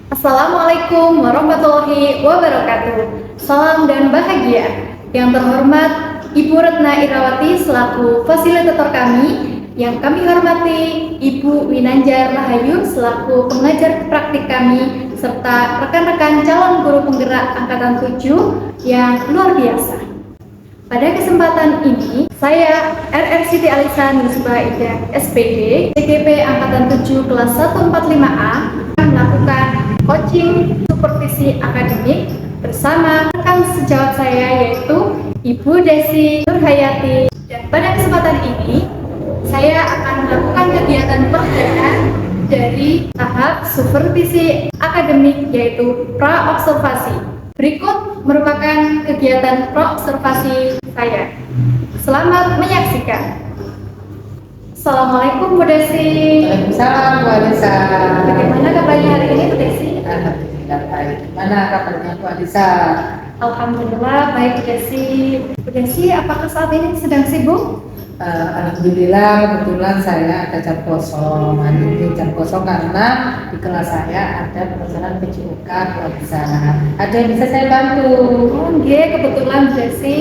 Assalamualaikum warahmatullahi wabarakatuh. Salam dan bahagia. Yang terhormat Ibu Retna Irawati selaku fasilitator kami, yang kami hormati Ibu Winanjar Rahayu selaku pengajar praktik kami, serta rekan-rekan calon guru penggerak angkatan 7 yang luar biasa. Pada kesempatan ini, saya RR Siti Alisa Nusbah Ida SPD, CGP Angkatan 7 kelas 145A, akan melakukan coaching supervisi akademik bersama rekan sejawat saya yaitu Ibu Desi Nurhayati. Dan pada kesempatan ini, saya akan melakukan kegiatan perdana dari tahap supervisi akademik yaitu pra-observasi. Berikut merupakan kegiatan pra-observasi saya. Selamat menyaksikan. Assalamualaikum Bu Desi. Waalaikumsalam Bu Alisa. Bagaimana kabarnya hari ini Bu Desi? Alhamdulillah baik. Gimana kabarnya Bu Alisa? Alhamdulillah baik Bu Desi. Bu Desi, apakah saat ini sedang sibuk? Alhamdulillah kebetulan saya ada jam kosong. Hari ini jam kosong karena di kelas saya ada pelajaran PJOK Bu Alisa. Ada yang bisa saya bantu? Oh, kebetulan Bu Desi,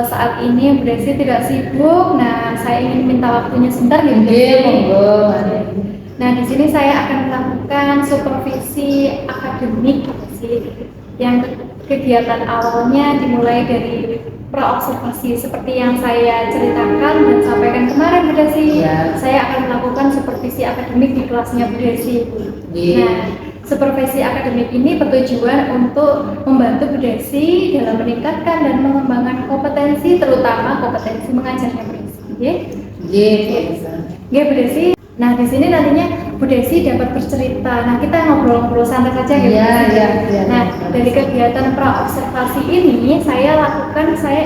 saat ini Bu Desi tidak sibuk. Nah, saya ingin minta waktunya sebentar ya Bu Desi. Monggo. Nah, di sini saya akan melakukan supervisi akademik Bu Desi. Yang kegiatan awalnya dimulai dari pra-observasi seperti yang saya ceritakan dan sampaikan kemarin Bu Desi. Ya. Saya akan melakukan supervisi akademik di kelasnya Bu Desi. Nah, supervisi akademik ini bertujuan untuk membantu Bu Desi dalam meningkatkan dan mengembangkan kompetensi, terutama kompetensi mengajarnya Bu Desi. Bu Desi. Nah, di sini nantinya Bu Desi dapat bercerita. Nah, kita ngobrol-ngobrol santai saja ya Bu Desi. Nah, dari kegiatan pra-observasi ini saya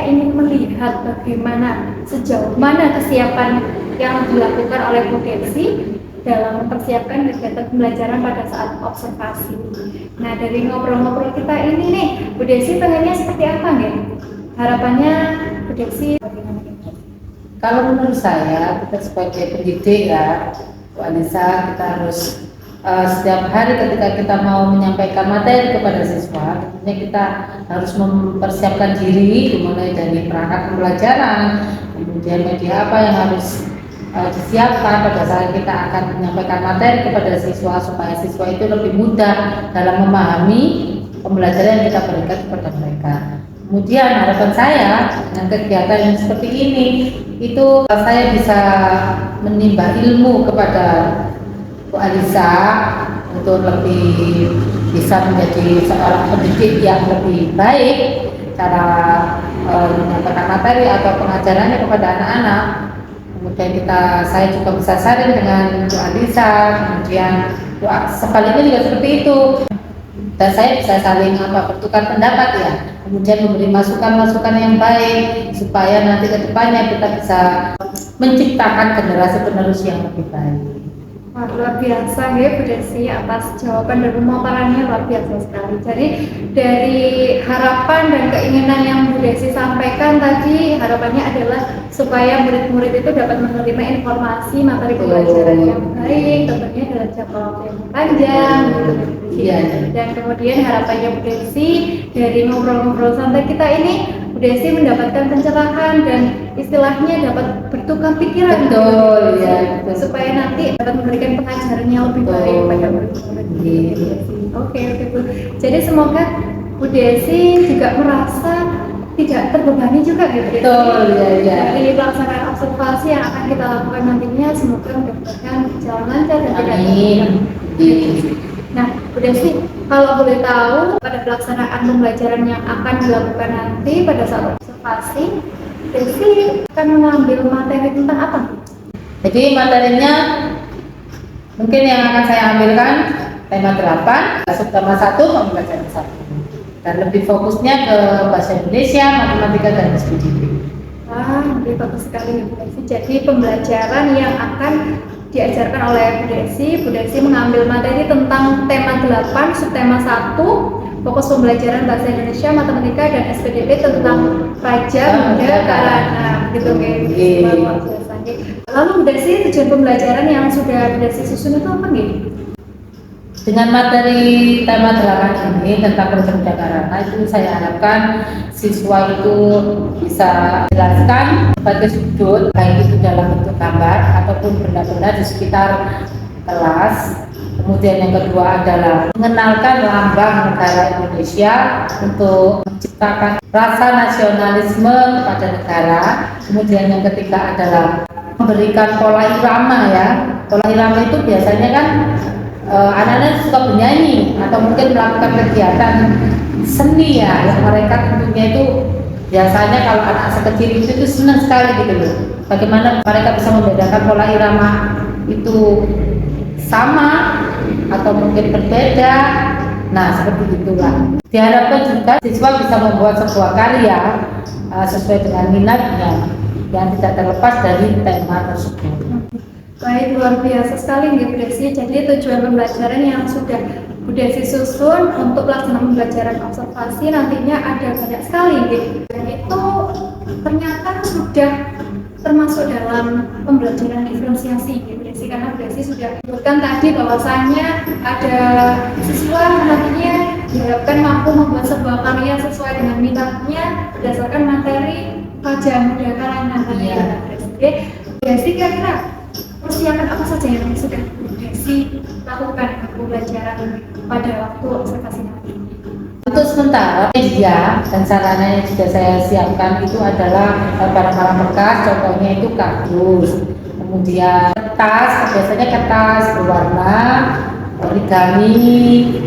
ingin melihat bagaimana sejauh mana kesiapan yang dilakukan oleh Bu Desi dalam mempersiapkan kegiatan pembelajaran pada saat observasi. Nah, dari ngobrol-ngobrol kita ini nih, Bu Desi pengennya seperti apa nih? Harapannya Bu Desi bagaimana? Kalau menurut saya, kita sebagai pendidik ya, Bu Alisa, kita harus setiap hari ketika kita mau menyampaikan materi kepada siswa, tentunya kita harus mempersiapkan diri, dimulai dari perangkat pembelajaran, kemudian media apa yang harus disiapkan pada saat kita akan menyampaikan materi kepada siswa, supaya siswa itu lebih mudah dalam memahami pembelajaran yang kita berikan kepada mereka. Kemudian harapan saya dengan kegiatan yang seperti ini, itu saya bisa menimba ilmu kepada Bu Alisa untuk lebih bisa menjadi seorang pendidik yang lebih baik cara menyampaikan materi atau pengajarannya kepada anak-anak. Kemudian saya juga bisa sharing dengan Bu Alisa, kemudian sebaliknya juga seperti itu. Dan saya bisa saling bertukar pendapat ya, kemudian memberi masukan-masukan yang baik supaya nanti ke depannya kita bisa menciptakan generasi penerus yang lebih baik. Wah, luar biasa ya Bu Desi atas jawaban dan pemaparannya, luar biasa sekali. Jadi dari harapan dan keinginan yang Bu Desi sampaikan tadi, harapannya adalah supaya murid-murid itu dapat menerima informasi materi pembelajaran yang baik, tentunya dalam jangka waktu yang panjang gitu. Dan kemudian harapannya Bu Desi dari ngobrol-ngobrol santai kita ini, Bu Desi mendapatkan pencerahan dan istilahnya dapat bertukar pikiran. Betul, ya. Supaya nanti dapat memberikan pengajaran yang lebih baik pada murid-murid. Oke Bu. Jadi semoga Bu Desi juga merasa tidak terbebani juga ya Bu Desi. Betul, ya. Dari pelaksanaan observasi yang akan kita lakukan nantinya, semoga mudah-mudahan berjalan lancar dan tidak Amin. Nah, Bu Desi, kalau boleh tahu pada pelaksanaan pembelajaran yang akan dilakukan nanti pada saat observasi, Desi akan mengambil materi tentang apa? Jadi materinya mungkin yang akan saya ambilkan tema 8, subtema 1, pembelajaran 1. Dan lebih fokusnya ke bahasa Indonesia, matematika, dan SPDB. Wah, lebih bagus sekali Bu Desi. Jadi pembelajaran yang akan diajarkan oleh Bu Desi mengambil materi tentang tema 8, subtema 1, fokus pembelajaran bahasa Indonesia, matematika, dan SPDB tentang Raja Muda Karana, gitu guys. Lalu Bu Desi, tujuan pembelajaran yang sudah Bu Desi susun itu apa nih? Dengan materi tema 8 ini tentang percerdas karena itu saya harapkan siswa itu bisa jelaskan sebagai sudut, baik itu dalam bentuk gambar ataupun benda-benda di sekitar kelas. Kemudian yang kedua adalah mengenalkan lambang negara Indonesia untuk menciptakan rasa nasionalisme kepada negara. Kemudian yang ketiga adalah memberikan pola irama ya. Pola irama itu biasanya kan anak-anak suka bernyanyi atau mungkin melakukan kegiatan seni ya, yang mereka tentunya itu biasanya kalau anak sekecil itu senang sekali gitu loh. Bagaimana mereka bisa membedakan pola irama itu sama atau mungkin berbeda. Nah seperti itulah. Diharapkan juga siswa bisa membuat sebuah karya sesuai dengan minatnya yang tidak terlepas dari tema tersebut. Baik, luar biasa sekali nih Bu Desi. Jadi tujuan pembelajaran yang sudah Bu Desi susun untuk pelaksanaan pembelajaran observasi nantinya ada banyak sekali nih. Dan itu ternyata sudah termasuk dalam pembelajaran diferensiasi Bu Desi, karena Bu Desi sudah sebutkan tadi bahwasannya ada siswa nantinya diharapkan mampu membuat sebuah karya sesuai dengan minatnya berdasarkan materi pelajaran mudah kalangan tadi. Oke, Bu Desi kira-kira persiapan apa saja yang sudah Bu Desi lakukan untuk pembelajaran pada waktu observasi nanti? Untuk sementara media dan sarana yang sudah saya siapkan itu adalah barang-barang bekas, contohnya itu kardus, kemudian kertas, biasanya kertas berwarna, origami.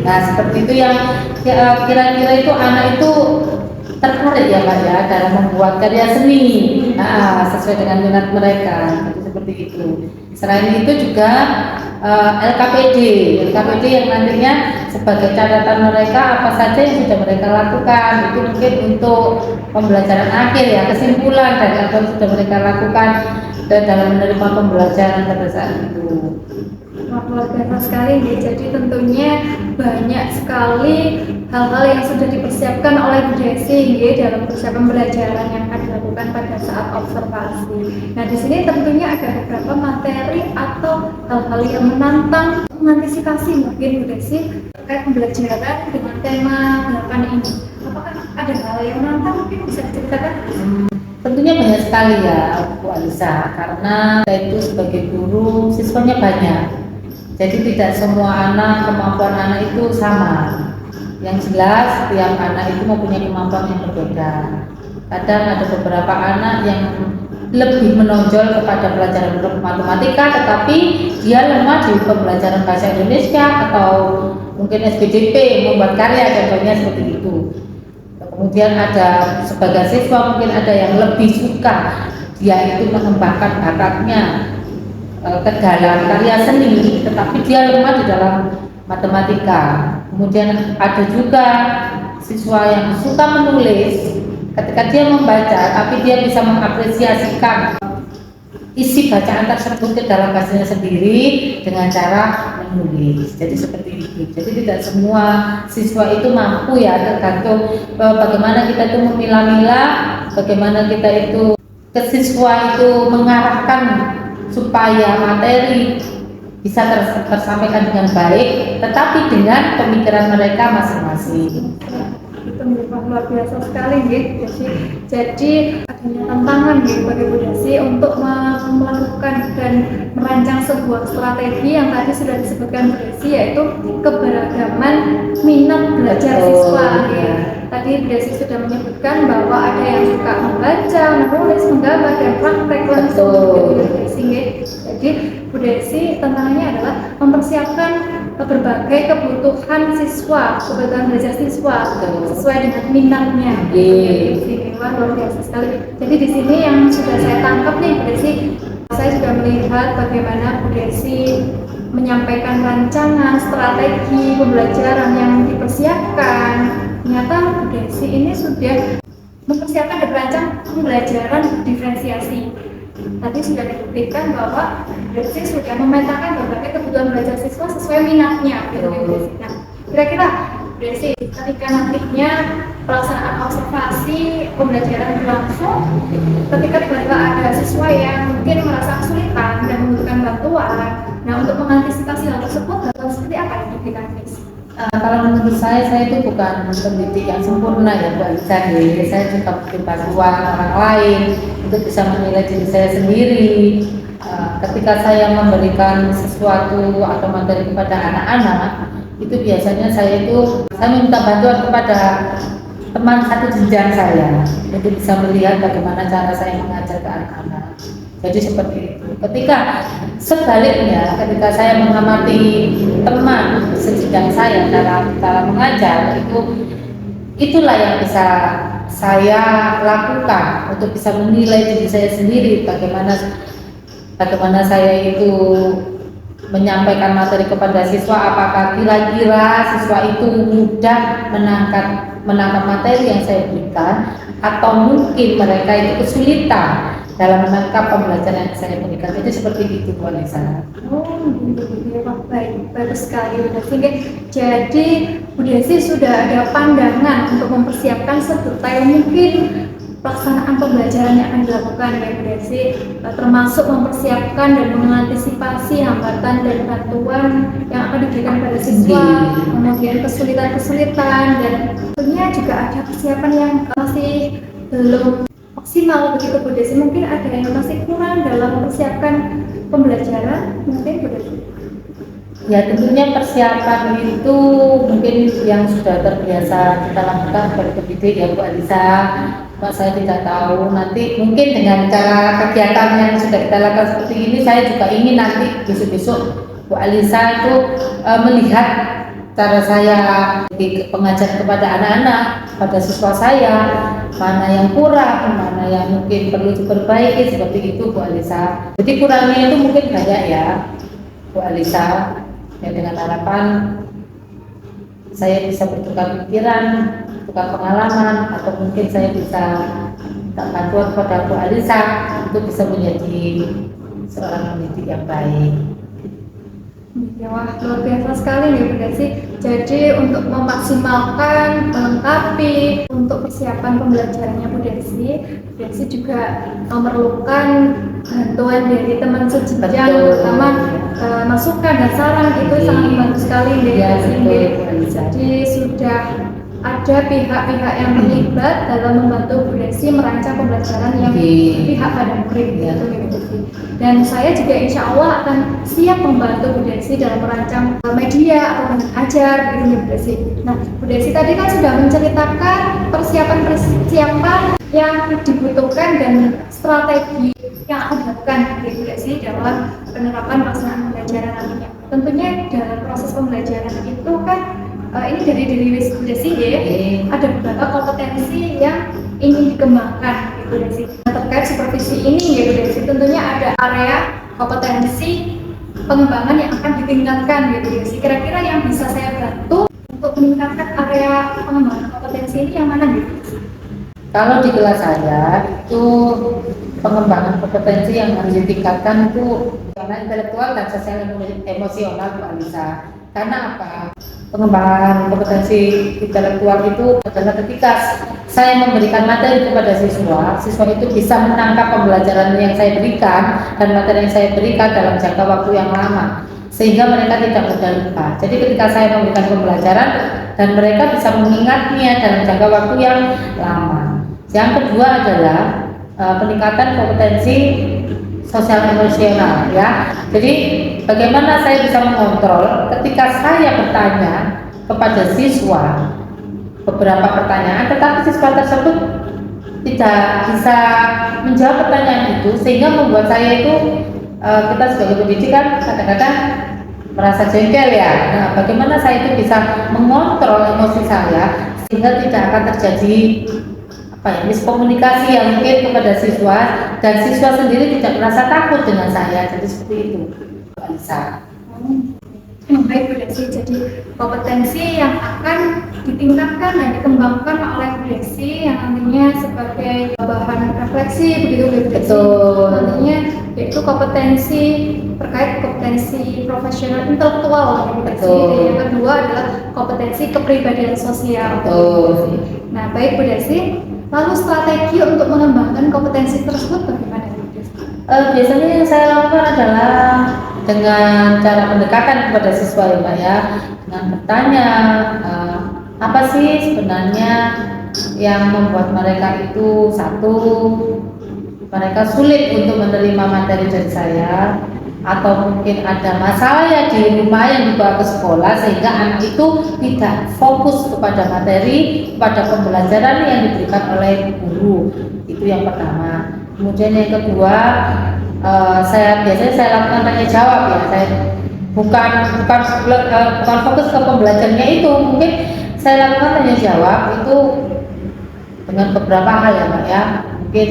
Nah seperti itu yang kira-kira itu anak itu tertarik ya Pak ya dalam membuat karya seni. Nah sesuai dengan minat mereka, seperti itu. Selain itu juga LKPD yang nantinya sebagai catatan mereka apa saja yang sudah mereka lakukan, itu mungkin untuk pembelajaran akhir ya, kesimpulan dari apa yang sudah mereka lakukan dalam menerima pembelajaran pada saat itu. Luar biasa sekali nih. Jadi tentunya banyak sekali hal-hal yang sudah dipersiapkan oleh Bu Desi dalam persiapan pembelajaran yang akan dilakukan pada saat observasi. Nah di sini tentunya ada beberapa materi atau hal-hal yang menantang mengantisipasi mungkin Bu Desi terkait pembelajaran dengan tema 8 ini. Apakah ada hal yang menantang mungkin bisa diceritakan? Tentunya banyak sekali ya Bu Alisa, karena saya itu sebagai guru siswanya banyak. Jadi tidak semua anak, kemampuan anak itu sama. Yang jelas setiap anak itu mempunyai kemampuan yang berbeda. Kadang ada beberapa anak yang lebih menonjol kepada pelajaran matematika, tetapi dia lemah di pembelajaran bahasa Indonesia atau mungkin SPDP, membuat karya, contohnya seperti itu. Kemudian ada sebagai siswa mungkin ada yang lebih suka dia itu mengembangkan bakatnya ke dalam karya seni, tetapi dia lemah di dalam matematika. Kemudian ada juga siswa yang suka menulis, ketika dia membaca tapi dia bisa mengapresiasikan isi bacaan tersebut ke dalam bahasanya sendiri dengan cara menulis. Jadi seperti itu. Jadi tidak semua siswa itu mampu ya, tergantung bagaimana kita itu memilah-milah, bagaimana kita itu ke siswa itu mengarahkan supaya materi bisa tersampaikan dengan baik, tetapi dengan pemikiran mereka masing-masing. Itu luar biasa sekali jadi adanya tantangan bagi Bu Desi untuk melakukan dan merancang sebuah strategi yang tadi sudah disebutkan Bu Desi, yaitu keberagaman minat belajar siswa. Tadi Bu Desi sudah menyebutkan bahwa ada yang suka membaca, menulis, menggambar, dan praktek langsung. Jadi Bu Desi tantangannya adalah mempersiapkan berbagai kebutuhan siswa, kebutuhan belajar siswa sesuai dengan minatnya. Luar biasa sekali. Jadi di sini yang sudah saya tangkap nih Bu Desi, saya sudah melihat bagaimana Bu Desi menyampaikan rancangan strategi pembelajaran yang dipersiapkan. Ternyata Bu Desi ini sudah mempersiapkan dan merancang pembelajaran diferensiasi. Tadi sudah dibuktikan bahwa Bu Desi sudah memetakan berbagai kebutuhan belajar siswa sesuai minatnya. Nah, kira-kira Bu Desi ketika nantinya pelaksanaan observasi pembelajaran berlangsung, ketika tiba-tiba ada siswa yang mungkin merasa kesulitan dan membutuhkan bantuan, Nah, untuk mengantisipasi hal tersebut, hal seperti apa yang diberikan Miss? Kalau menurut saya itu bukan pendidik yang sempurna ya Bu Alisa. Saya juga butuh bantuan orang lain untuk bisa menilai diri saya sendiri. Ketika saya memberikan sesuatu atau materi kepada anak-anak, itu biasanya saya minta bantuan kepada teman satu jenjang saya untuk bisa melihat bagaimana cara saya mengajar ke anak-anak. Jadi seperti itu. Sebaliknya, ketika saya mengamati teman sejenjang saya cara mengajar, itulah yang bisa saya lakukan untuk bisa menilai diri saya sendiri, bagaimana saya itu menyampaikan materi kepada siswa, apakah kira-kira siswa itu mudah menangkap materi yang saya berikan, atau mungkin mereka itu kesulitan dalam menangkap pembelajaran yang saya berikan. Jadi seperti itu Bu Alisa. Gitu. Baik, bagus sekali Bu Desi. Jadi Bu Desi sudah ada pandangan untuk mempersiapkan sedetail mungkin pelaksanaan pembelajaran yang akan dilakukan ya Bu Desi, termasuk mempersiapkan dan mengantisipasi hambatan dan bantuan yang akan diberikan pada siswa, kemudian kesulitan-kesulitan, dan tentunya juga ada persiapan yang masih belum maksimal begitu Bu Desi. Mungkin ada yang masih kurang dalam mempersiapkan pembelajaran, mungkin Bu Desi. Ya, tentunya persiapan itu mungkin yang sudah terbiasa kita lakukan sebagai pendidik ya Bu Alisa. Saya tidak tahu nanti mungkin dengan cara kegiatan yang sudah kita lakukan seperti ini, saya juga ingin nanti besok-besok Bu Alisa itu melihat cara saya pengajar kepada anak-anak, pada siswa saya, mana yang kurang, mana yang mungkin perlu diperbaiki, seperti itu Bu Alisa. Jadi kurangnya itu mungkin banyak ya Bu Alisa, ya, dengan harapan saya bisa bertukar pikiran, tukar pengalaman, atau mungkin saya bisa minta bantuan kepada Bu Alisa untuk bisa menjadi seorang pendidik yang baik. Ya, wah, luar biasa sekali nih Bu Desi. Jadi untuk memaksimalkan, melengkapi untuk persiapan pembelajarannya Bu Desi juga memerlukan bantuan dari teman sejenjang, terutama masukan dan saran itu sangat membantu sekali Bu Desi. Jadi sudah ada pihak-pihak yang terlibat dalam membantu Bu Desi merancang pembelajaran yang pihak pada murid gitu Bu Desi. Dan saya juga insya Allah akan siap membantu Bu Desi dalam merancang media atau mengajar gitu Bu Desi. Nah, Bu Desi tadi kan sudah menceritakan persiapan yang dibutuhkan dan strategi yang akan dilakukan Bu Desi dalam penerapan pelaksanaan pembelajaran nantinya. Tentunya dalam proses pembelajaran itu kan ini dari diri Bu Desi ya, ada beberapa kompetensi yang ingin dikembangkan Bu Desi. Terkait supervisi ini ya Bu Desi, tentunya ada area kompetensi pengembangan yang akan ditingkatkan Bu Desi. Kira-kira yang bisa saya bantu untuk meningkatkan area pengembangan kompetensi ini yang mana Bu Desi? Kalau di kelas saya itu pengembangan kompetensi yang harus ditingkatkan itu karena intelektual dan sosial emosional Bu Alisa. Karena apa? Pengembangan kompetensi intelektual itu adalah ketika saya memberikan materi kepada siswa itu bisa menangkap pembelajaran yang saya berikan dan materi yang saya berikan dalam jangka waktu yang lama, sehingga mereka tidak mudah lupa. Jadi ketika saya memberikan pembelajaran dan mereka bisa mengingatnya dalam jangka waktu yang lama. Yang kedua adalah peningkatan kompetensi sosial emosional ya. Jadi bagaimana saya bisa mengontrol ketika saya bertanya kepada siswa beberapa pertanyaan, tetapi siswa tersebut tidak bisa menjawab pertanyaan itu, sehingga membuat saya itu kita sebagai pendidik kan kadang-kadang merasa jengkel ya. Nah, bagaimana saya itu bisa mengontrol emosi saya sehingga tidak akan terjadi miskomunikasi yang mungkin kepada siswa, dan siswa sendiri tidak merasa takut dengan saya. Jadi seperti itu Mbak Alisa. Baik Bu Desi, jadi kompetensi yang akan ditingkatkan dan dikembangkan oleh Bu Desi yang nantinya sebagai bahan refleksi begitu Bu Desi. Betul. Nantinya yaitu kompetensi terkait kompetensi profesional intelektual Bu Desi. Dan yang kedua adalah kompetensi kepribadian sosial. Betul. Nah, baik Bu Desi. Lalu strategi untuk mengembangkan kompetensi tersebut bagaimana Bu Desi? Biasanya yang saya lakukan adalah dengan cara pendekatan kepada siswa ya Mbak ya, dengan bertanya apa sih sebenarnya yang membuat mereka itu satu, mereka sulit untuk menerima materi dari saya, atau mungkin ada masalah ya di rumah yang dibawa ke sekolah sehingga anak itu tidak fokus kepada materi, kepada pembelajaran yang diberikan oleh guru. Itu yang pertama. Kemudian yang kedua, saya lakukan tanya jawab ya. Saya bukan fokus ke pembelajarannya itu, mungkin saya lakukan tanya jawab itu dengan beberapa hal ya Mbak ya. Mungkin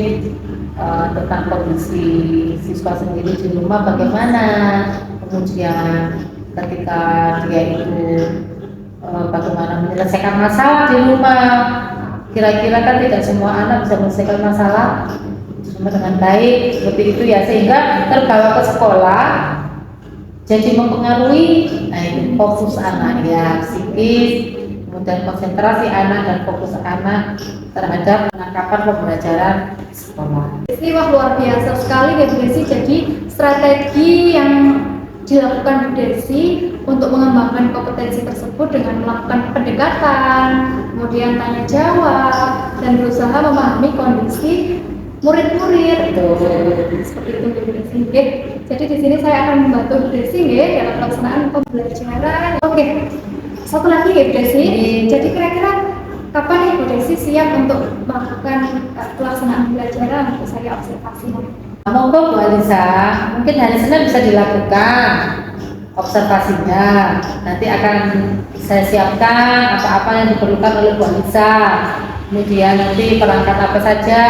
tentang kondisi siswa sendiri di rumah bagaimana, kemudian ketika dia itu bagaimana menyelesaikan masalah di rumah. Kira-kira kan tidak semua anak bisa menyelesaikan masalah dengan baik seperti itu ya, sehingga terbawa ke sekolah jadi mempengaruhi fokus anak ya, psikis, kemudian konsentrasi anak dan fokus anak terhadap penangkapan pembelajaran sekolah. Jadi wah luar biasa sekali ya Bu Desi. Jadi strategi yang dilakukan Bu Desi untuk mengembangkan kompetensi tersebut dengan melakukan pendekatan, kemudian tanya jawab, dan berusaha memahami kondisi murid-murid. Seperti itu Bu Desi. Jadi di sini saya akan membantu Bu Desi dalam pelaksanaan pembelajaran. Oke. Satu lagi ya Bu Desi. Jadi kira-kira kapan nih Bu Desi siap untuk melakukan pelaksanaan pembelajaran untuk saya observasi? Monggo Bu Alisa, mungkin hari Senin bisa dilakukan observasinya. Nanti akan saya siapkan apa-apa yang diperlukan oleh Bu Alisa. Kemudian nanti perangkat apa saja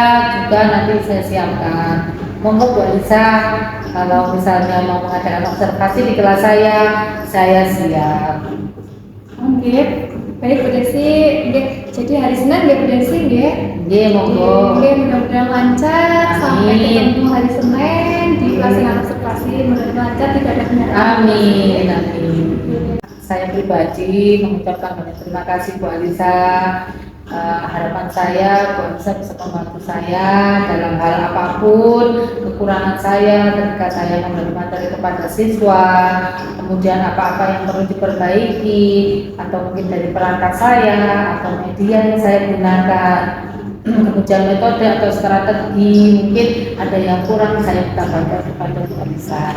juga nanti saya siapkan. Monggo Bu Alisa, kalau misalnya mau mengadakan observasi di kelas saya siap. Oke, baik Bu Desi. Jadi hari Senin ya Bu Desi monggo. Mudah-mudahan lancar sampai ketemu hari Senin di pelaksanaan observasi. Mudah-mudahan lancar, tidak ada kendala. Amin. Saya pribadi mengucapkan banyak terima kasih Bu Alisa. Harapan saya Bu Alisa bisa membantu saya dalam hal apapun kekurangan saya ketika saya memberi materi kepada siswa, kemudian apa-apa yang perlu diperbaiki, atau mungkin dari perangkat saya atau media yang saya gunakan, kemudian metode atau strategi mungkin ada yang kurang saya tambahkan kepada Bu Alisa.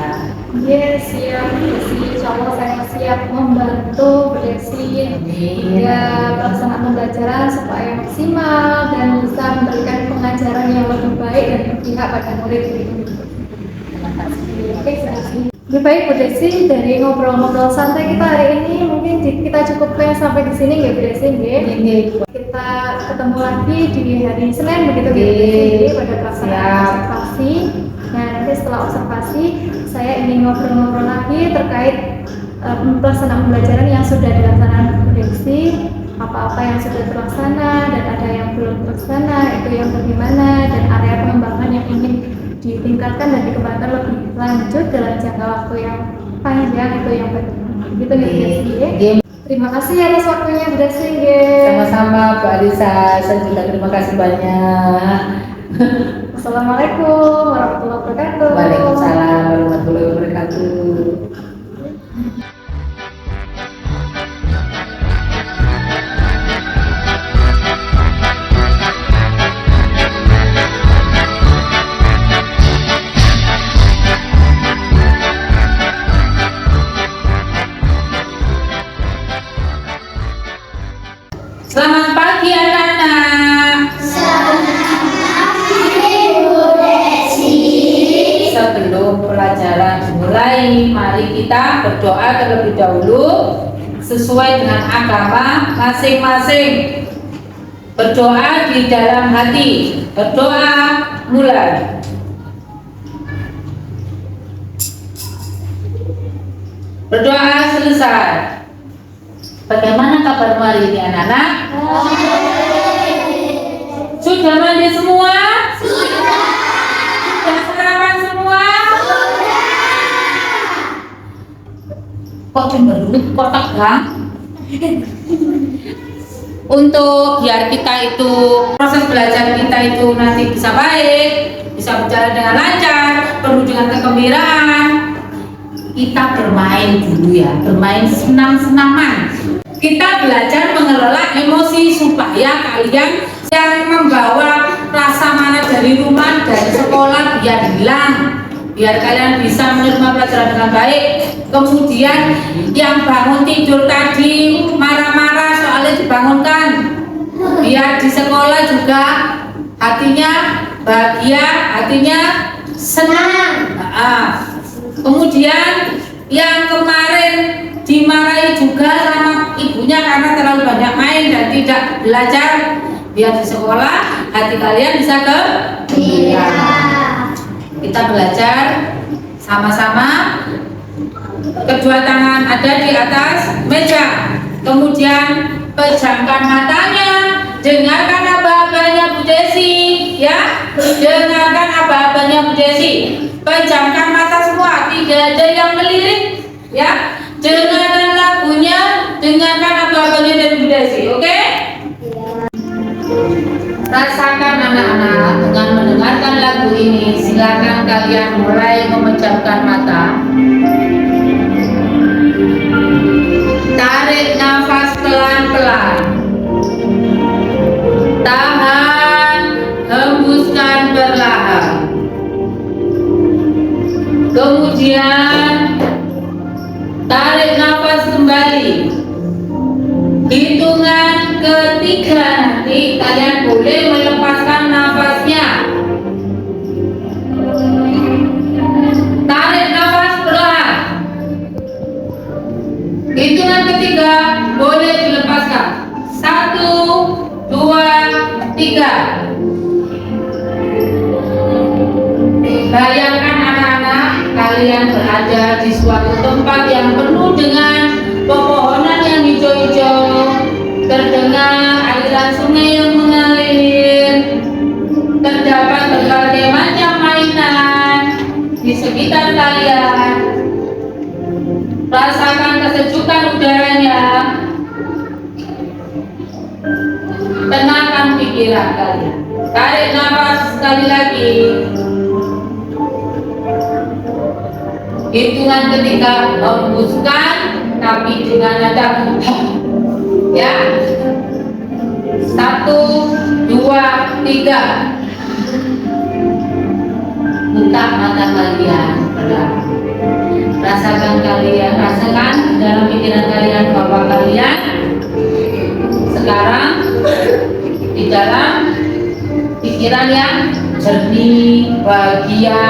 Yes, siap Bu Desi. Insya Allah saya siap membantu Bu Desi hingga pelaksanaan pembelajaran supaya maksimal dan bisa memberikan pengajaran yang lebih baik dan berpihak pada murid. Terima kasih. Oke, lebih baik Bu Desi, dari ngobrol-ngobrol santai kita hari ini mungkin kita cukupkan sampai di sini ya Bu Desi. Kita ketemu lagi di hari Senin begitu Bu Desi pada pelaksanaan observasi. Nah, nanti setelah observasi saya ingin ngobrol-ngobrol lagi terkait pelaksanaan pembelajaran yang sudah dilaksanakan Bu Desi, apa-apa yang sudah terlaksana dan ada yang belum terlaksana, itu yang bagaimana, dan area pengembangan yang ingin ditingkatkan dan dikembangkan lebih lanjut dalam jangka waktu yang panjang, itu yang bagaimana. Gitu ya Bu Desi. Terima kasih atas waktunya Bu Desi. Sama-sama Bu Alisa, saya juga terima kasih banyak. Assalamualaikum warahmatullahi wabarakatuh. Waalaikumsalam warahmatullahi wabarakatuh. Selamat pagi anak-anak. Sebelum pelajaran dimulai, mari kita berdoa terlebih dahulu sesuai dengan agama masing-masing. Berdoa di dalam hati. Berdoa mulai. Berdoa selesai. Bagaimana kabarmu hari ini anak-anak? Sudah mandi semua? Sudah sarapan semua? Kok cenderung kok tegang? Untuk biar kita itu proses belajar kita itu nanti bisa baik, bisa berjalan dengan lancar, penuh dengan kegembiraan, kita bermain dulu ya, bermain senam-senaman. Kita belajar mengelola emosi supaya kalian yang membawa rasa marah dari rumah, dari sekolah biar hilang, biar kalian bisa menerima pelajaran dengan baik. Kemudian yang bangun tidur tadi marah-marah soalnya dibangunkan, biar di sekolah juga hatinya bahagia, hatinya senang. Kemudian yang kemarin dimarahi juga sama ibunya karena terlalu banyak main dan tidak belajar, biar di sekolah hati kalian bisa gembira. Kita belajar sama-sama. Kedua tangan ada di atas meja, kemudian pejamkan matanya, dengarkan apa-apanya Bu Desi ya, dengarkan apa-apanya Bu Desi. Pejamkan mata semua, tidak ada yang melirik ya. Dengarkan lagunya, dengarkan apa-apanya dari Bu Desi, oke? Rasakan anak-anak dengan mendengarkan lagu ini. Silakan kalian mulai memejamkan mata. Tarik nafas pelan-pelan. Tahan, hembuskan perlahan. Kemudian tarik nafas kembali. Hitungan ketiga nanti kalian boleh melepaskan nafasnya. Tarik nafas perlahan. Hitungan ketiga boleh dilepaskan. 1, 2, 3. Bayangkan anak-anak, kalian berada di suatu tempat yang penuh dengan pepohonan yang hijau-hijau, terdengar aliran sungai yang mengalir, terdapat berbagai macam mainan di sekitar kalian. Rasakan kesejukan udaranya, tenangkan pikiran kalian. Tarik nafas sekali lagi. Hitungan ketiga hembuskan, tapi dengan nada ya. 1, 2, 3. Buka mata kalian perlahan. Rasakan dalam pikiran kalian bahwa kalian sekarang di dalam pikiran yang jernih, bahagia,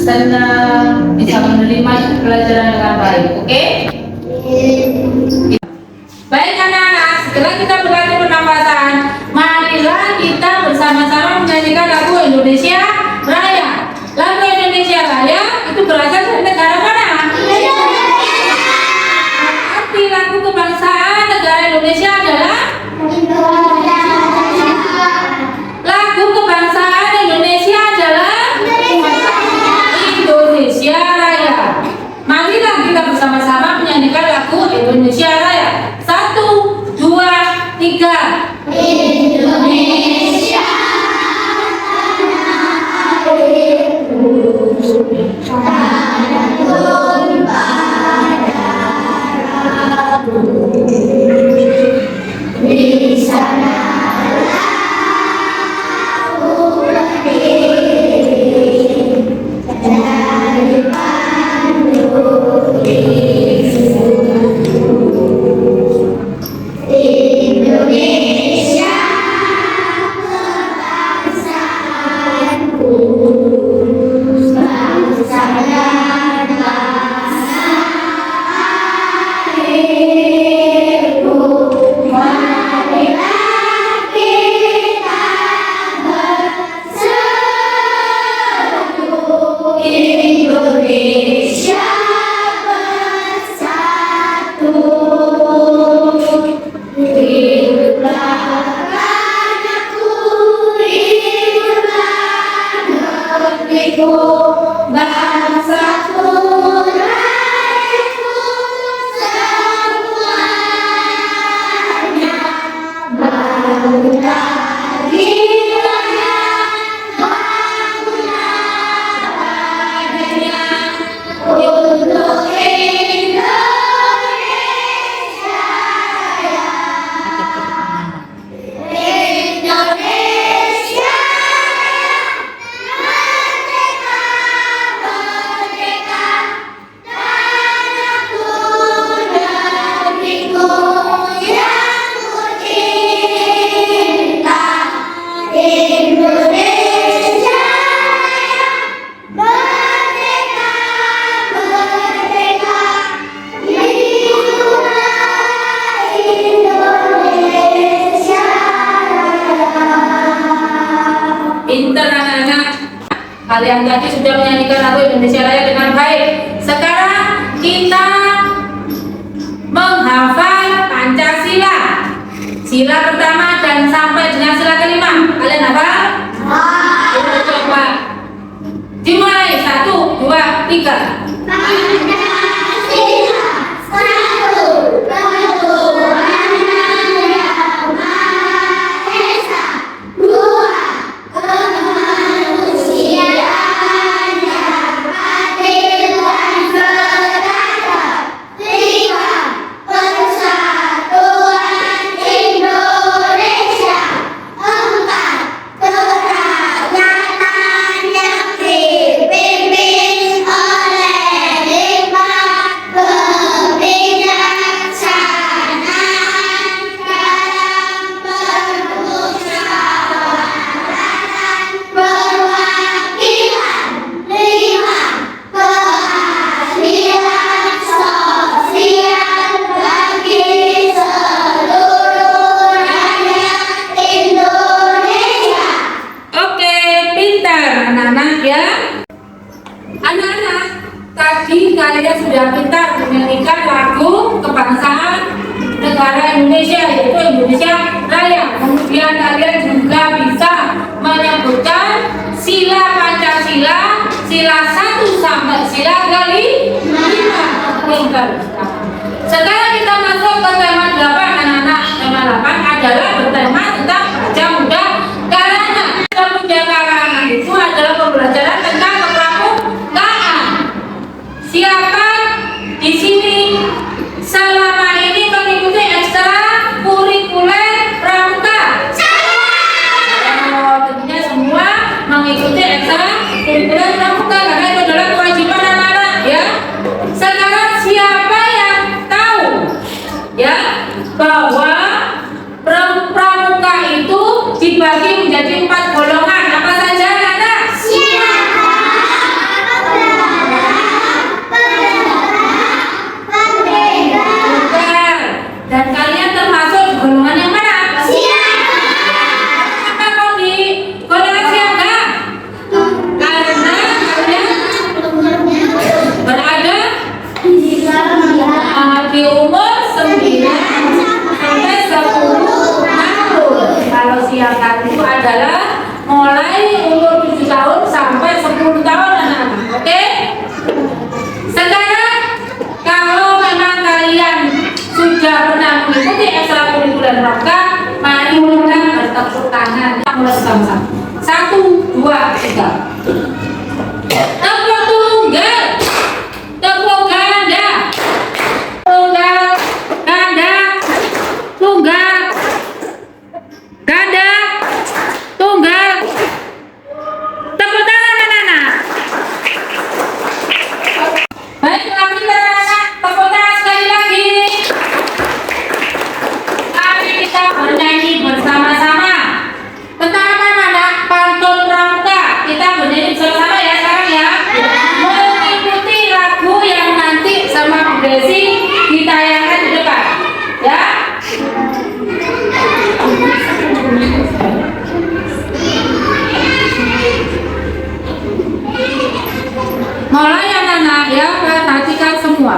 senang, bisa menerima pelajaran dengan baik. Oke? Baik anak-anak, setelah kita berlatih pernapasan, marilah kita bersama-sama menyanyikan lagu Indonesia Raya. Lagu Indonesia Raya itu berasal dari negara mana? Arti lagu kebangsaan negara Indonesia adalah lagu kebangsaan Indonesia adalah Indonesia Raya. Marilah kita bersama-sama menyanyikan lagu Indonesia Raya. 1, 2, 3. Indonesia di sana Indonesia Kalian tadi sudah menyanyikan lagu Indonesia Raya dengan baik. Sekarang kita menghafal Pancasila. Sila pertama dan sampai dengan sila kelima. Kalian hafal? Kita coba. Dimulai 1, 2, 3. Kalian sudah pintar menyanyikan lagu kebangsaan negara Indonesia, yaitu Indonesia Raya. Kemudian kalian juga bisa menyebutkan sila Pancasila, sila 1 sampai sila kelima. Sekarang kita masuk ke tema 8, anak-anak. Tema 8 adalah bertema tentang Raja Muda Karangan. Raja Muda Karangan itu adalah pembelajaran tentang kepramukaan. Siapa di sini selama ini mengikuti ekstra kurikuler pramuka? Tentunya semua mengikuti ekstra kurikuler pramuka karena itu adalah kewajiban anak-anak, ya. Sekarang siapa yang tahu, ya, bahwa pramuka itu dibagi menjadi 4 golongan? Apa saja, anak-anak? Dan kalian termasuk golongan yang mana? Kenapa kau di golongan siaga? Karena kalian berada di umur 9 sampai 10 tahun. Kalau siaga itu adalah mulai umur 7 tahun sampai 10 tahun, anak-anak. Oke? Sekarang kalau memang kalian sudah pernah mengikuti ekstrakurikuler pramuka, mari kita bertepuk tangan. Kita mulai sama-sama. 1, 2, 3. Tepuk tunggal, tepuk ganda, tunggal, ganda, tunggal, ganda, tunggal. Tepuk tangan, anak-anak. Baiklah, kita tepuk tangan sekali lagi. Kita bernyanyi bersama-sama tentang apa, anak? Pantun pramuka. Kita bernyanyi bersama-sama, ya, sekarang, ya. Mengikuti lagu yang nanti sama Bu Desi ditayangkan di depan, ya. Mulai, anak-anak, ya, perhatikan semua.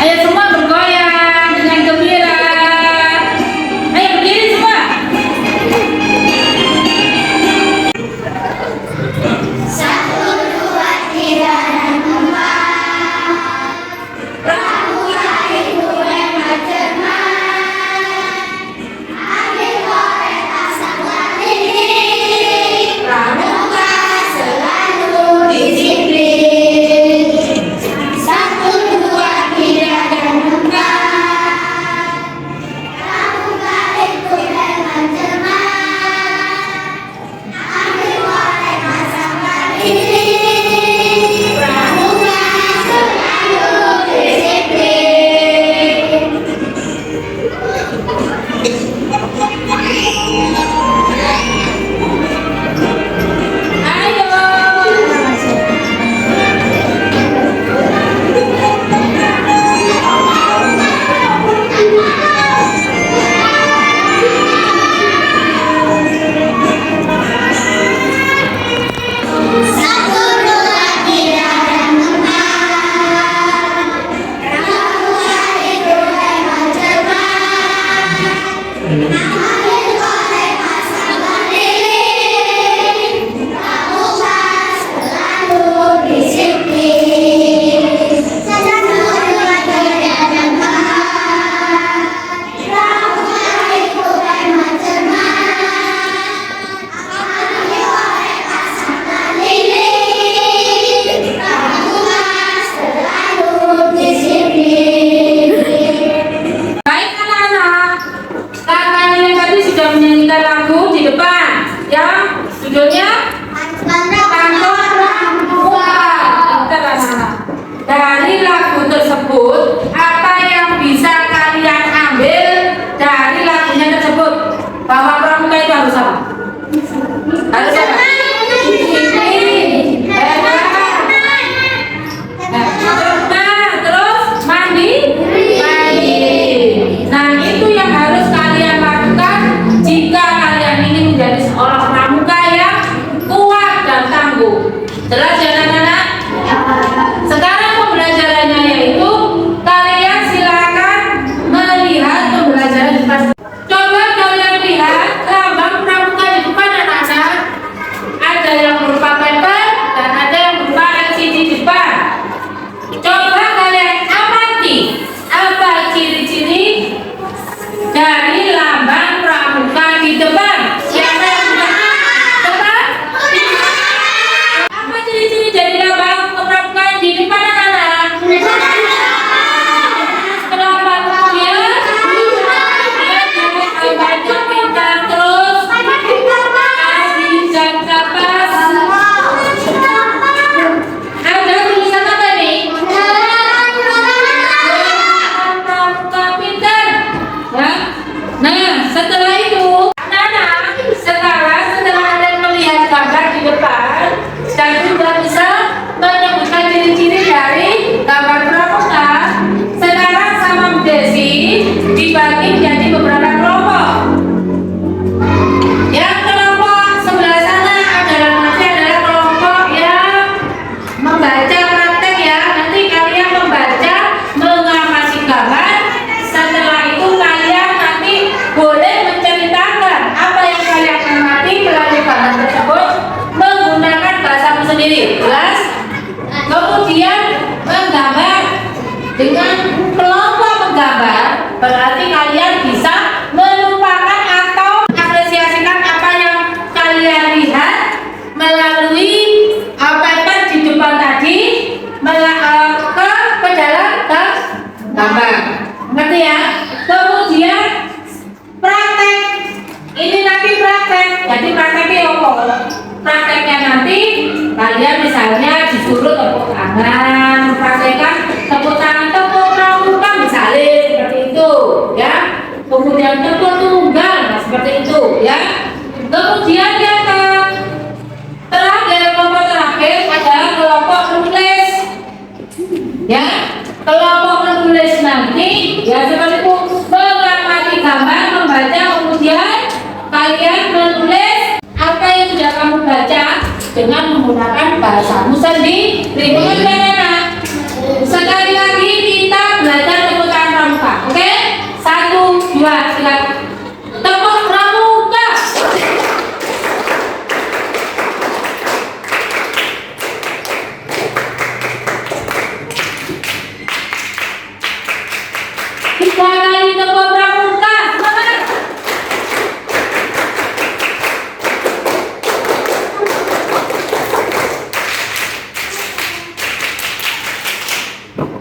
Ayo semua bergoyang dengan gembira. Ayo berdiri semua. Satu, Jelas ya anak-anak? Sekarang pembelajarannya yaitu kalian silakan melihat pembelajaran di kelas. Coba kalian lihat lambang pramuka di depan anak-anak. Ada yang berupa paper dan ada yang berupa LCD di depan. Coba kalian amati apa ciri-ciri dari lambang pramuka di depan. Siapa yang sudah depan? Apa ciri-ciri dari lambang pramuka di depan anak-anak? Kenapa kemudian? Baca pintar terus. Adil dan kapas. Ada tulisan apa nih? Pramuka pintar. Ya. Nah, setelah itu, anak-anak, setelah Anda melihat gambar di depan dan sudah bisa menyebutkan ciri-ciri dari gambar pramuka, sekarang sama Bu Desi dibagi menjadi beberapa kelompok. Yang kelompok sebelah sana adalah kelompok yang membaca praktek ya. Nanti kalian membaca, mengamati gambar. Setelah itu kalian nanti boleh menceritakan apa yang kalian amati melalui gambar tersebut menggunakan bahasamu sendiri. Jelas? Kemudian menggambar dengan kelompok menggambar berarti kalian bisa melupakan atau apresiasikan apa yang kalian lihat melalui paper di depan tadi ke dalam gambar. Ngerti ya? Kemudian praktek. Ini nanti praktek. Jadi prakteknya apa? Prakteknya nanti kalian misalnya disuruh tepuk tangan, praktekkan tepuk tangan, tepuk pramuka misalnya seperti itu, ya. Kemudian tepuk tunggal, nah, seperti itu, ya. Kemudian yang terakhir, kelompok terakhir adalah kelompok menulis, ya. Kelompok menulis nanti, ya seperti itu, mengamati gambar, membaca, kemudian kalian menulis apa yang sudah kamu baca dengan menggunakan bahasamu sendiri. Mengerti anak-anak? Sekali lagi kita belajar tepuk tangan pramuka, oke? 1, 2, silakan. Tepuk pramuka. Tiga kali tepuk pramuka. Semangat.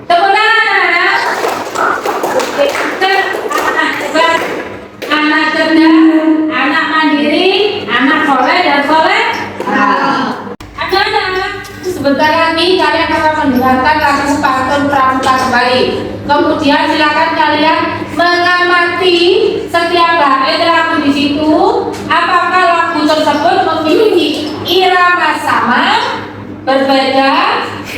Tepuk tangan. Oke, anak cerdas, anak mandiri, anak soleh dan soleh. Anak-anak, sebentar lagi kalian akan mendengarkan lagu pantun pramuka kembali. Kemudian silakan kalian mengamati setiap bait lagu di situ. Apakah lagu tersebut memiliki irama sama, berbeda,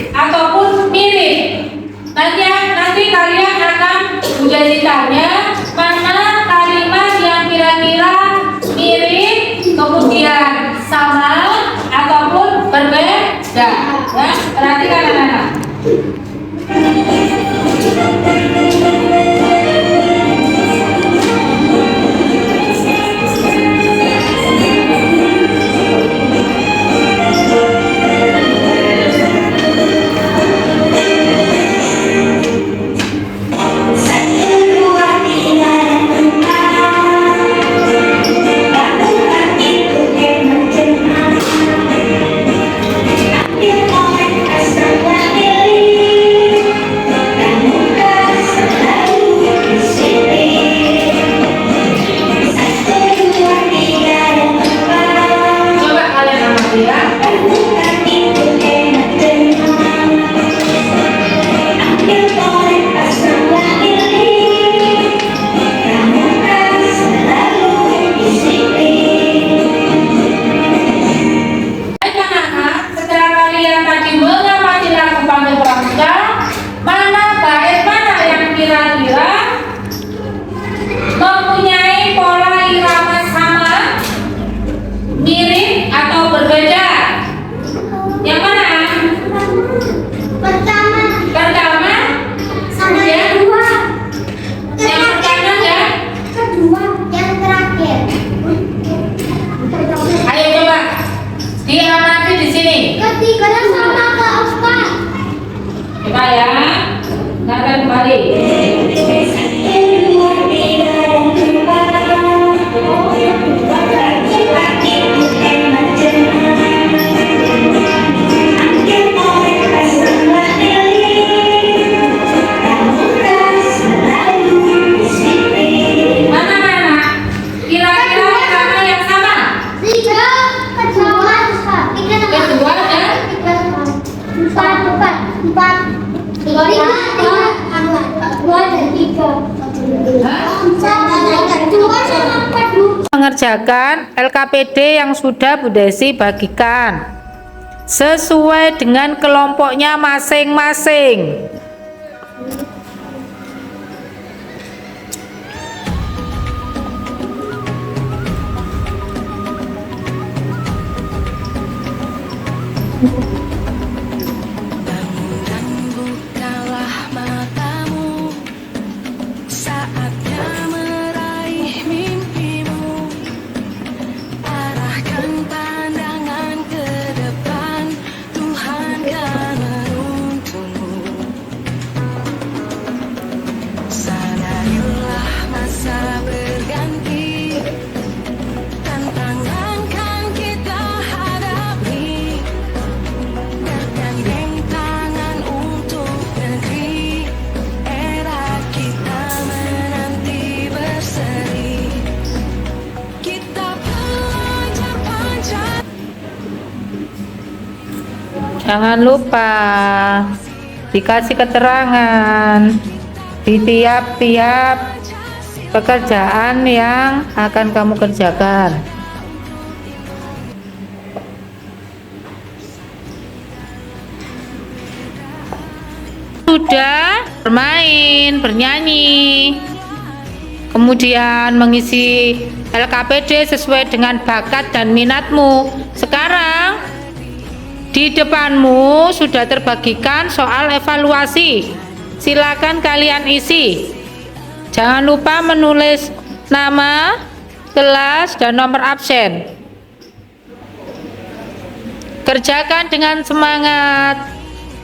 ataupun mirip? Nanti kalian akan menjadi tanya mana kalimat yang kira-kira mirip, kemudian sama, ataupun berbeda. Ya, perhatikan anak-anak. Hãy subscribe cho kênh Ghiền Mì Gõ để không bỏ lỡ Silakan kembali. Mana-mana? Kira-kira irama yang sama? Kedua dan mengerjakan LKPD yang sudah Bu Desi bagikan sesuai dengan kelompoknya masing-masing. Bukalah matamu, saatnya meraih mimpimu. Arahkan pandangan ke depan, Tuhan kan menuntunmu. Sadarilah masa berganti, tantangan kan kita hadapi. Bergandeng tangan untuk negeri, era kita menanti berseri. Kita belajar Pancasila. Jangan lupa dikasih keterangan di tiap-tiap pekerjaan yang akan kamu kerjakan. Sudah bermain, bernyanyi, kemudian mengisi LKPD sesuai dengan bakat dan minatmu. Sekarang di depanmu sudah terbagikan soal evaluasi. Silakan kalian isi. Jangan lupa menulis nama, kelas, dan nomor absen. Kerjakan dengan semangat,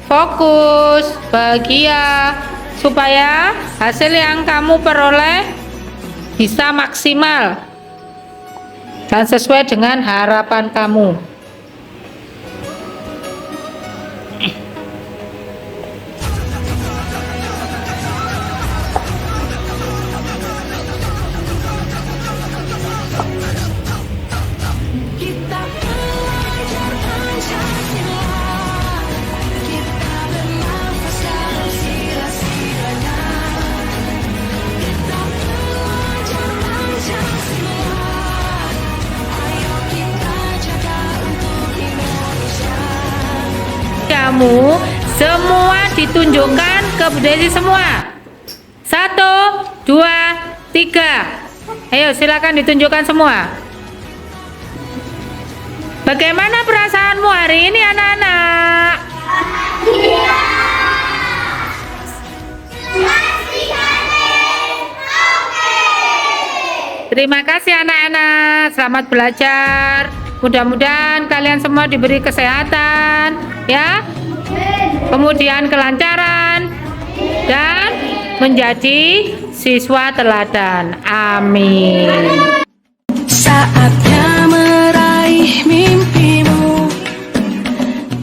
fokus, bahagia, supaya hasil yang kamu peroleh bisa maksimal dan sesuai dengan harapan kamu. Kita belajar Pancasila, kita bernafas dalam sila-silanya. Kita belajar Pancasila, ayo kita jaga untuk Indonesia. Kamu semua ditunjukkan ke Bu Desi semua. 1, 2, 3. Ayo silakan ditunjukkan semua. Bagaimana perasaanmu hari ini anak-anak? Terima kasih anak-anak, selamat belajar. Mudah-mudahan kalian semua diberi kesehatan, ya. Kemudian kelancaran dan menjadi siswa teladan. Amin. Saatnya meraih mimpimu,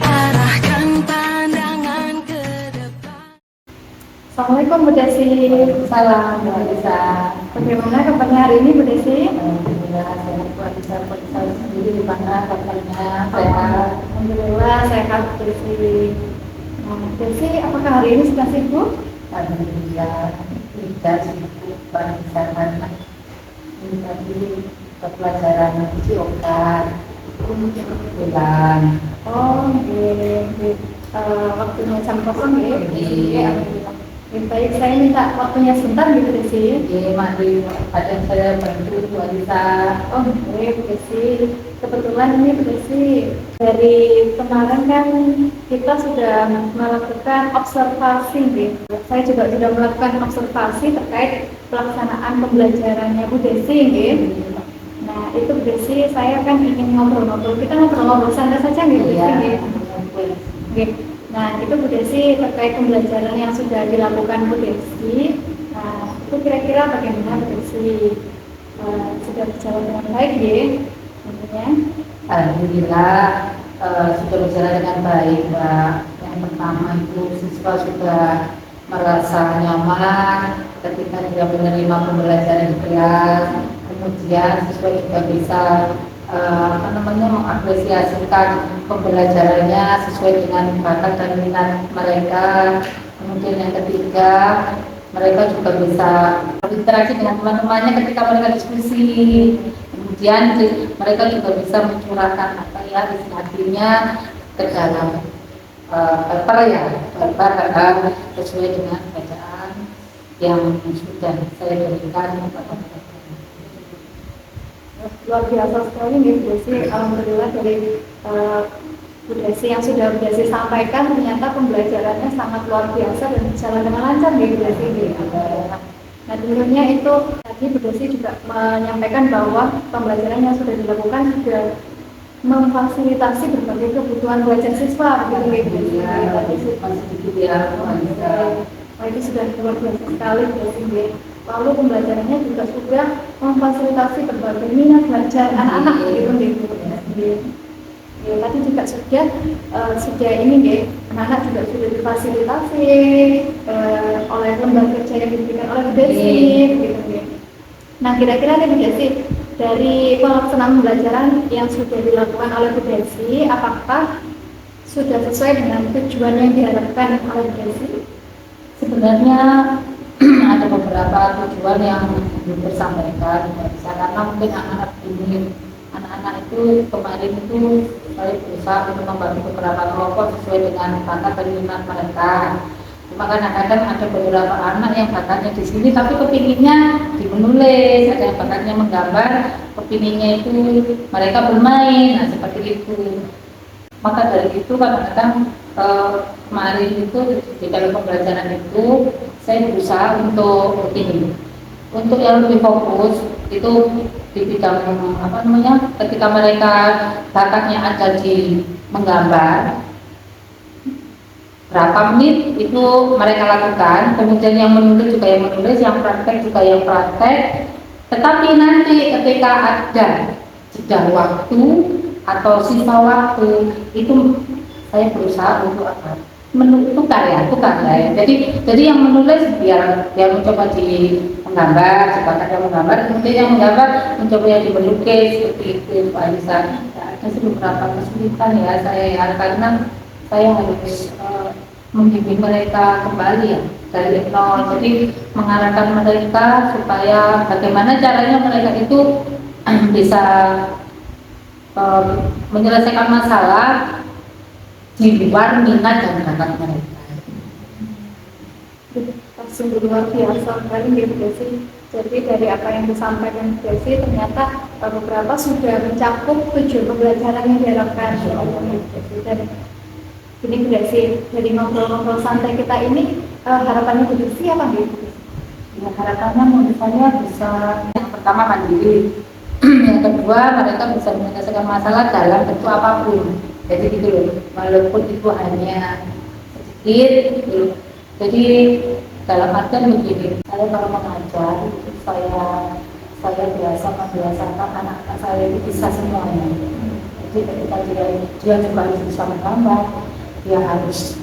arahkan pandangan ke depan. Assalamualaikum Bu Desi. Salam Bu Anissa. Bagaimana kabarnya hari ini Bu Desi? Alhamdulillah sehat Bu Anissa. Bu Anissa sendiri di mana kabarnya? Sehat. Alhamdulillah sehat Bu Desi. Nah, Bu Desi, apakah hari ini sudah sibuk? Alhamdulillah tidak sibuk Bu Anissa karena ini tadi pelajaran Ciokan pulang. Oh, waktunya jam kosong ya? Iya. Baik, saya minta waktunya sebentar gitu Desi. Mari pada saya bantu Bu Anissa. Oh, baik Bu Desi. Kebetulan ini Bu Desi, dari kemarin kan kita sudah melakukan observasi gitu. Saya juga sudah melakukan observasi terkait pelaksanaan pembelajarannya Bu Desi gitu. Nah, itu Bu Desi, saya kan ingin ngobrol-ngobrol. Kita ngobrol-ngobrol santai saja gitu. Iya. Gitu. Nah, itu Bu Desi terkait pembelajaran yang sudah dilakukan Bu Desi. Nah, itu kira-kira bagaimana Bu Desi? Sudah berjalan dengan baik ya? Tentunya. Alhamdulillah sudah berjalan dengan baik, Mbak. Yang pertama itu siswa sudah merasa nyaman ketika dia menerima pembelajaran di kelas. Kemudian siswa juga bisa mengapresiasikan pembelajarannya sesuai dengan bakat dan minat mereka. Kemudian yang ketiga, mereka juga bisa berinteraksi dengan teman-temannya ketika mereka diskusi. Kemudian mereka juga bisa mencurahkan apa ya isi hatinya ke dalam paper sesuai dengan bacaan yang sudah saya berikan kepada mereka. Luar biasa sekali nih Bu Desi. Alhamdulillah dari Bu Desi yang sudah Bu Desi sampaikan, ternyata pembelajarannya sangat luar biasa dan berjalan dengan lancar nih Bu Desi. Nah, tentunya itu tadi Bu Desi juga menyampaikan bahwa pembelajaran yang sudah dilakukan sudah memfasilitasi berbagai kebutuhan belajar siswa, begitu Bu Desi. Wah, itu sudah luar biasa sekali Bu Desi. Lalu pembelajarannya juga sudah memfasilitasi berbagai minat belajar anak-anak gitu Bu Desi. Ya, tadi juga sudah ini deh, anak-anak juga sudah difasilitasi oleh lembaga kerja yang diberikan oleh Bu Desi, gitu deh. Nah, kira-kira nih Bu Desi, dari pelaksanaan pembelajaran yang sudah dilakukan oleh Bu Desi, apakah sudah sesuai dengan tujuan yang diharapkan oleh Bu Desi? Sebenarnya ada beberapa tujuan yang belum tersampaikan, karena mungkin anak-anak itu kemarin itu saya berusaha untuk membantu beberapa kelompok sesuai dengan bakat dan minat mereka. Cuma kadang-kadang ada beberapa anak yang bakatnya di sini tapi kepinginnya di menulis, ada yang bakatnya menggambar, kepinginnya itu mereka bermain, nah seperti itu. Maka dari itu kadang-kadang kemarin itu di dalam pembelajaran itu saya berusaha untuk ini, untuk yang lebih fokus itu di bidang ketika mereka bakatnya ada di menggambar, berapa menit itu mereka lakukan, kemudian yang menulis juga yang menulis, yang praktek juga yang praktek. Tetapi nanti ketika ada jeda waktu atau sisa waktu itu saya berusaha untuk tukar ya. Jadi yang menulis biar dia mencoba di menggambar, sebagai yang menggambar, kemudian yang menggambar mencoba yang di melukis seperti itu. Pak Alisa, ada beberapa kesulitan ya saya karena saya harus membimbing mereka kembali ya dari nol. Jadi mengarahkan mereka supaya bagaimana caranya mereka itu bisa menyelesaikan masalah di luar minat dan bakat mereka. Sungguh luar biasa sekali Bu Desi. Jadi dari apa yang disampaikan Bu Desi, ternyata beberapa sudah mencakup tujuan pembelajaran yang diharapkan oleh Bu Desi. Dan ini Bu Desi, dari ngobrol-ngobrol santai kita ini, harapannya Bu Desi apa Bu Desi? Ya, harapannya menurut saya bisa yang pertama mandiri, yang kedua mereka bisa menyelesaikan masalah dalam bentuk apapun. Jadi gitu loh, walaupun itu hanya sedikit gitu. Jadi dalam artian begini, saya kalau mengajar itu saya biasa membiasakan anak-anak saya itu bisa semuanya. Jadi ketika dia juga harus bisa menggambar, dia harus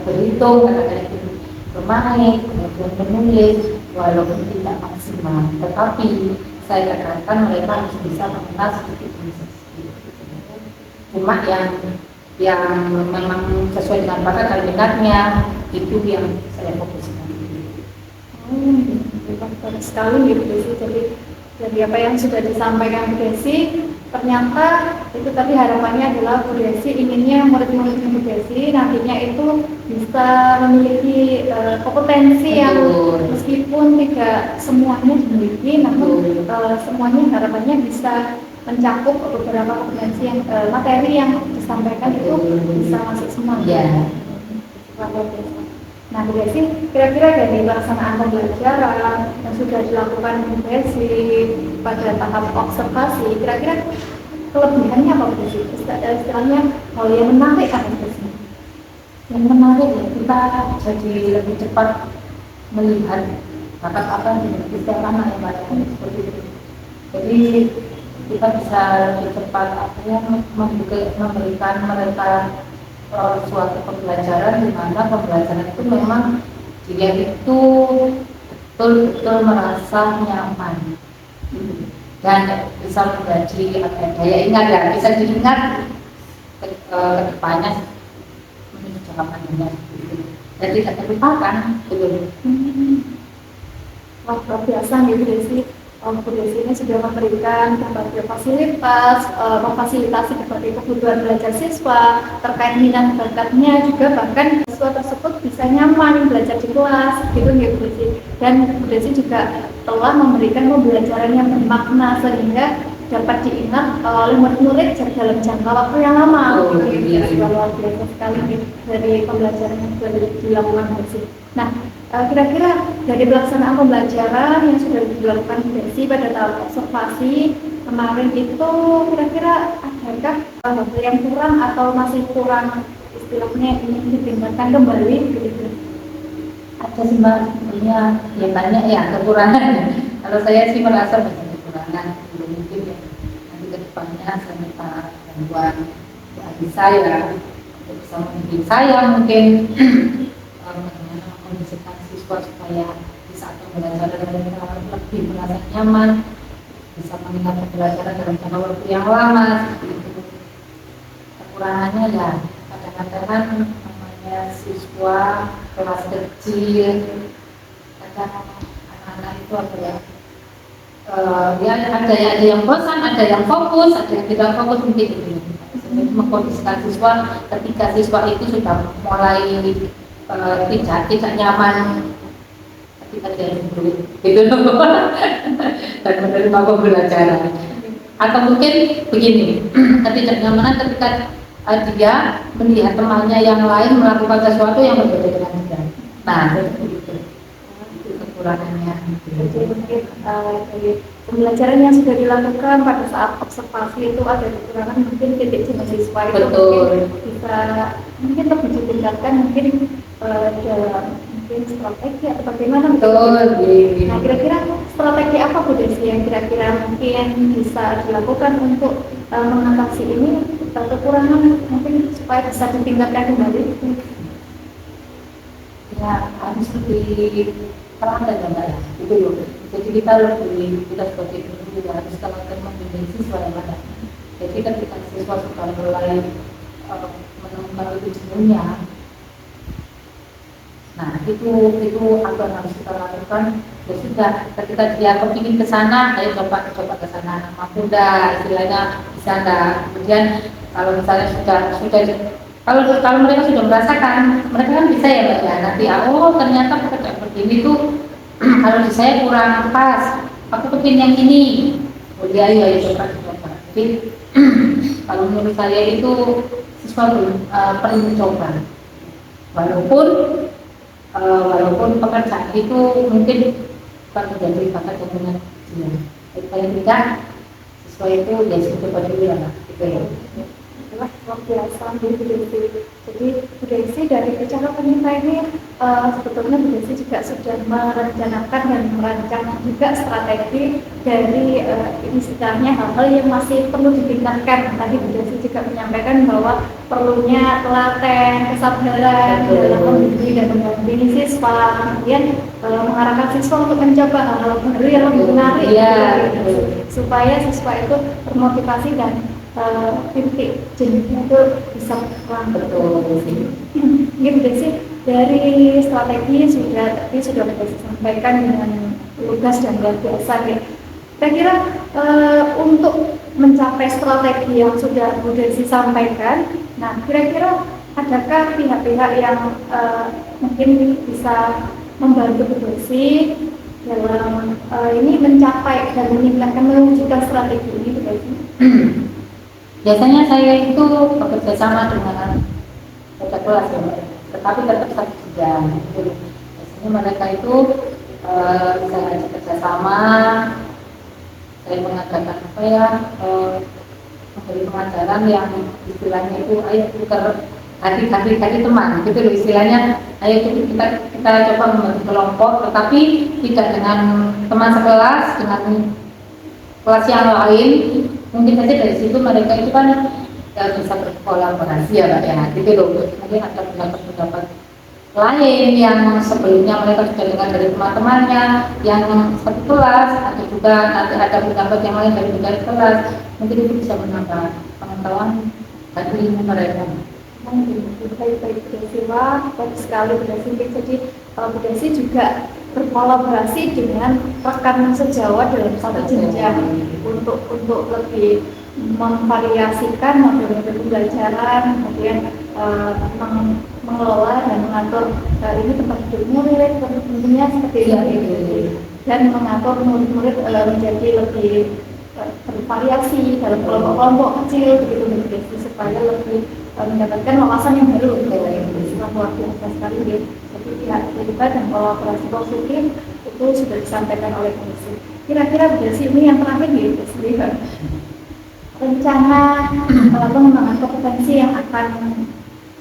berhitung, kadang-kadang itu bermain, kemudian menulis, walaupun tidak maksimal. Tetapi saya katakan mereka harus bisa mengenal sedikit demi sedikit. Cuma yang memang sesuai dengan bakat dan minatnya itu yang saya fokuskan. Betul sekali Bu Desi. Jadi dari apa yang sudah disampaikan Bu Desi, ternyata itu tadi harapannya adalah Bu Desi inginnya murid-murid Bu Desi nantinya itu bisa memiliki kompetensi yang meskipun tidak semuanya dimiliki, namun semuanya harapannya bisa mencakup beberapa kompetensi yang materi yang disampaikan itu bisa masuk semua. Ya. Nah, Bu Desi, kira-kira dari pelaksanaan pembelajaran yang sudah dilakukan Bu Desi pada tahap observasi, kira-kira kelebihannya apa Bu Desi? Istilahnya hal yang menarik kan Bu Desi? yang menarik ya, kita jadi lebih cepat melihat bakat apa yang dimiliki setiap anak yang lain seperti itu. Jadi kita bisa lebih cepat memberikan mereka suatu pembelajaran di mana pembelajaran itu memang dia itu betul-betul merasa nyaman dan bisa menjadi daya ingat ya, bisa diingat ke depannya menuju jangka panjangnya dan tidak terlupakan betul. Wah, luar biasa nih Bu Desi. Bu Desi ini sudah memberikan berbagai fasilitas, memfasilitasi berbagai kebutuhan belajar siswa, terkait minat bakatnya juga, bahkan siswa tersebut bisa nyaman belajar di kelas, gitu nih Bu Desi. Dan Bu Desi juga telah memberikan pembelajaran yang bermakna sehingga dapat diingat oleh murid-murid dalam jangka waktu yang lama. Luar biasa sekali nih dari pembelajaran yang sudah dilakukan Bu Desi. Nah, kira-kira dari pelaksanaan pembelajaran yang sudah dilakukan Bu Desi pada tahap observasi kemarin itu, kira-kira adakah hal yang kurang atau masih kurang istilahnya ingin ditingkatkan kembali begitu? Ada sih Mbak, sebenarnya ya banyak ya kekurangan. Kalau saya sih merasa banyak kekurangan, belum mungkin ya nanti ke depannya saya minta bantuan ke adik saya untuk bisa membimbing saya mungkin bagaimana mengkondisikan siswa supaya di saat pembelajaran mereka lebih merasa nyaman, bisa mengingat pembelajaran dalam jangka waktu yang lama seperti itu. Kekurangannya ya kadang-kadang namanya siswa kelas kecil, kadang anak-anak itu apa ya, ya ada yang bosan, ada yang fokus, ada yang tidak fokus mungkin itu. Mengkondisikan siswa ketika siswa itu sudah mulai tidak nyaman ketika dia duduk gitu dan menerima pembelajaran, atau mungkin begini ketidaknyamanan ketika dia melihat temannya yang lain melakukan sesuatu yang berbeda dengan dia. Nah, itu kekurangannya. Jadi mungkin dari pembelajaran yang sudah dilakukan pada saat observasi itu ada kekurangan, mungkin titik jenuh siswa itu Betul. mungkin lebih ditingkatkan mungkin dalam mungkin strategi atau bagaimana. Betul. Nah, kira-kira strategi apa Bu Desi yang kira-kira mungkin bisa dilakukan untuk mengatasi ini kekurangan mungkin supaya bisa ditingkatkan kembali? Ya harus lebih pelan dan ya itu loh. Jadi kita sebagai guru juga harus selalu membimbing siswa yang ada. Jadi ketika siswa sudah mulai menemukan itu jenuhnya, nah itu apa yang harus kita lakukan. Ya sudah, ketika dia kepingin ke sana, ayo coba ke sana, mampu dah istilahnya, bisa dah. Kemudian kalau misalnya kalau mereka sudah merasakan, mereka kan bisa ya Mbak ya, nanti oh ternyata pekerjaan seperti ini tuh kalau di saya kurang pas, aku kepingin yang ini. Oh dia ya coba. Jadi kalau menurut saya itu siswa perlu mencoba, walaupun pekerjaan itu mungkin bukan menjadi bakat yang benar dia. Tapi paling tidak siswa itu ya coba dulu lah gitu ya. Luar biasa Bu Desi. Jadi Bu Desi dari bicara penyita ini sebetulnya Bu Desi juga sudah merencanakan dan merancang juga strategi dari istilahnya hal-hal yang masih perlu ditingkatkan. Tadi Bu Desi juga menyampaikan bahwa perlunya telaten, kesabaran dalam membimbing dan mendampingi siswa, kemudian mengarahkan siswa untuk mencoba hal-hal baru yang lebih menarik, supaya siswa itu termotivasi dan titik jenuhnya itu bisa pelan. Betul. Ya Bu Desi, dari strategi tadi sudah Bu Desi sampaikan dengan lugas dan luar biasa ya. Kira-kira untuk mencapai strategi yang sudah Bu Desi sampaikan, nah kira-kira adakah pihak-pihak yang mungkin bisa membantu Bu Desi dalam ini mencapai dan meningkatkan mewujudkan strategi ini Bu Desi? Biasanya saya itu bekerja sama dengan beda kelas ya Mbak, tetapi tetap satu jenjang. Biasanya mereka itu bisa ajak kerjasama, saya mengadakan memberi pengajaran yang istilahnya itu ayo tukar adik teman gitu loh istilahnya. Ayo kita coba membentuk kelompok, tetapi tidak dengan teman sekelas, dengan kelas yang lain. Mungkin saja dari situ mereka itu kan bisa berkolaborasi ya Pak ya, gitu loh. Mungkin ada pendapat-pendapat lain yang sebelumnya mereka sudah dengar dari teman-temannya yang satu kelas, atau juga nanti ada pendapat yang lain dari kelas. Mungkin itu bisa menambah pengetahuan dan ilmu mereka. Baik-baik Budasiwa, baik sekali Budasi. Jadi Budasi juga berkolaborasi dengan rekan sejawat dalam satu jenjang untuk lebih memvariasikan model-model pembelajaran, kemudian mengelola dan mengatur ini tempat duduk murid, tentunya seperti ini, dan mengatur murid-murid menjadi lebih bervariasi dalam kelompok-kelompok kecil begitu supaya lebih mendapatkan wawasan yang baru gitu. Sangat luar biasa sekali ya. Jadi pihak terlibat dan kolaborasi positif itu sudah disampaikan oleh komisi. Kira-kira Budasi ini yang terakhir ya, Budasi, rencana pengembangan kompetensi yang akan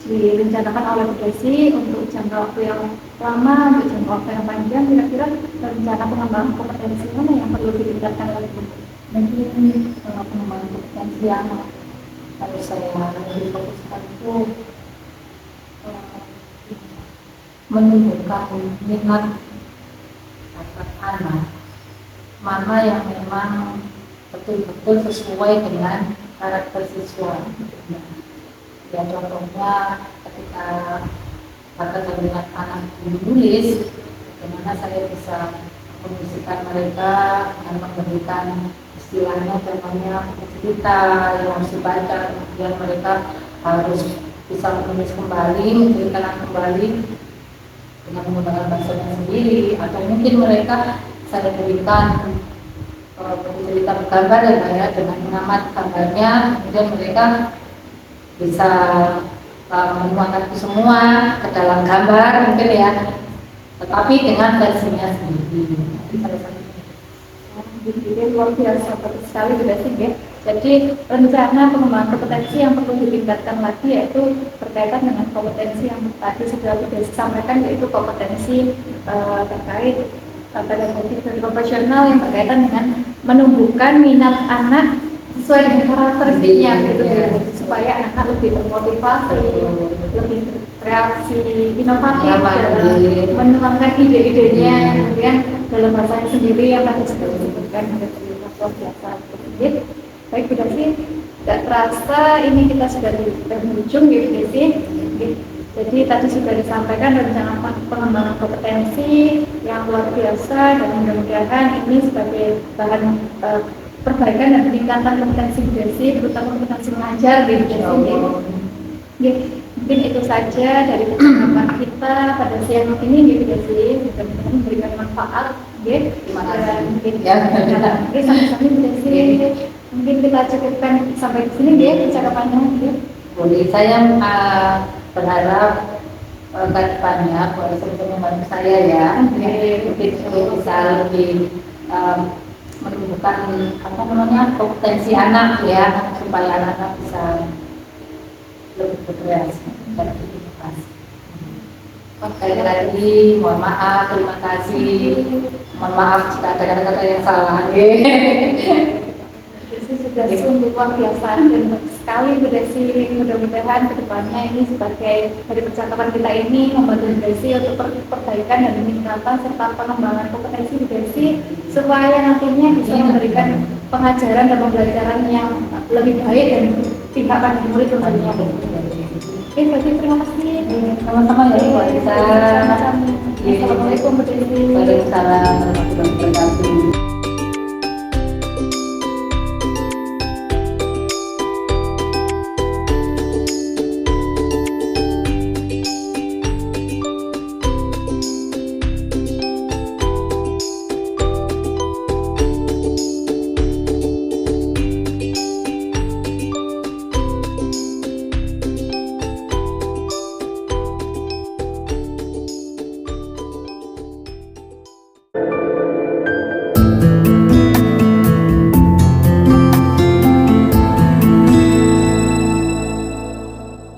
direncanakan oleh Budasi untuk jangka waktu yang lama, untuk jangka waktu yang panjang. Kira-kira rencana pengembangan kompetensi mana yang perlu ditingkatkan lagi? Mungkin pengembangan kompetensi yang harus saya lebih fokuskan itu menumbuhkan minat bakat anak, mana yang memang betul-betul sesuai dengan karakter siswa. Ya contohnya ketika bakat dan minat anak menulis, bagaimana saya bisa mengisikan mereka dengan memberikan istilahnya namanya cerita yang harus dibaca, kemudian mereka harus bisa menulis kembali, menceritakan kembali dengan menggunakan bahasanya sendiri, atau mungkin mereka saya berikan cerita bergambar ya, dengan mengamati gambarnya, kemudian mereka bisa menuangkan itu semua ke dalam gambar mungkin ya, tetapi dengan versinya sendiri. Jadi luar biasa sekali Budasi ya. Jadi rencana pengembangan kompetensi yang perlu ditingkatkan lagi yaitu berkaitan dengan kompetensi yang tadi sudah Budasi sampaikan, yaitu kompetensi terkait kompetensi profesional yang berkaitan dengan menumbuhkan minat anak sesuai dengan karakteristiknya gitu ya, supaya anak lebih termotivasi, lebih kreasi, inovatif dalam menuangkan ide-idenya, kemudian dalam bahasanya sendiri yang tadi sudah disebutkan luar biasa. Baik Budasi, tidak terasa ini kita sudah di penghujung ya Budasi. Jadi tadi sudah disampaikan rencana pengembangan kompetensi yang luar biasa, dan mudah-mudahan ini sebagai bahan perbaikan dan peningkatan kompetensi Budasi, terutama kompetensi mengajar di Budasi. Mungkin itu saja dari percakapan kita pada siang ini di Budasi, mudah-mudahan memberikan manfaat. Terima kasih. Sampai-sampai Budasi. Mungkin kita cukupkan sampai di sini ya percakapannya. Boleh, saya berharap ke depannya boleh membantu saya ya, mungkin bisa lebih menumbuhkan kompetensi anak ya, supaya anak-anak bisa lebih berkreasi dan berinovasi. Sekali lagi mohon maaf, terima kasih, mohon maaf jika ada kata-kata yang salah. Sudah sungguh luar biasa dan sekali Budasi. Mudah-mudahan kedepannya ini sebagai dari percakapan kita ini membantu Budasi untuk perbaikan dan peningkatan serta pengembangan kompetensi Budasi supaya nantinya bisa memberikan pengajaran dan pembelajaran yang lebih baik dan pihak pada murid tentunya. Oke, Budasi, terima kasih. Sama-sama ya, Bu Alisa. Assalamualaikum Budasi. Waalaikumsalam warahmatullahi wabarakatuh.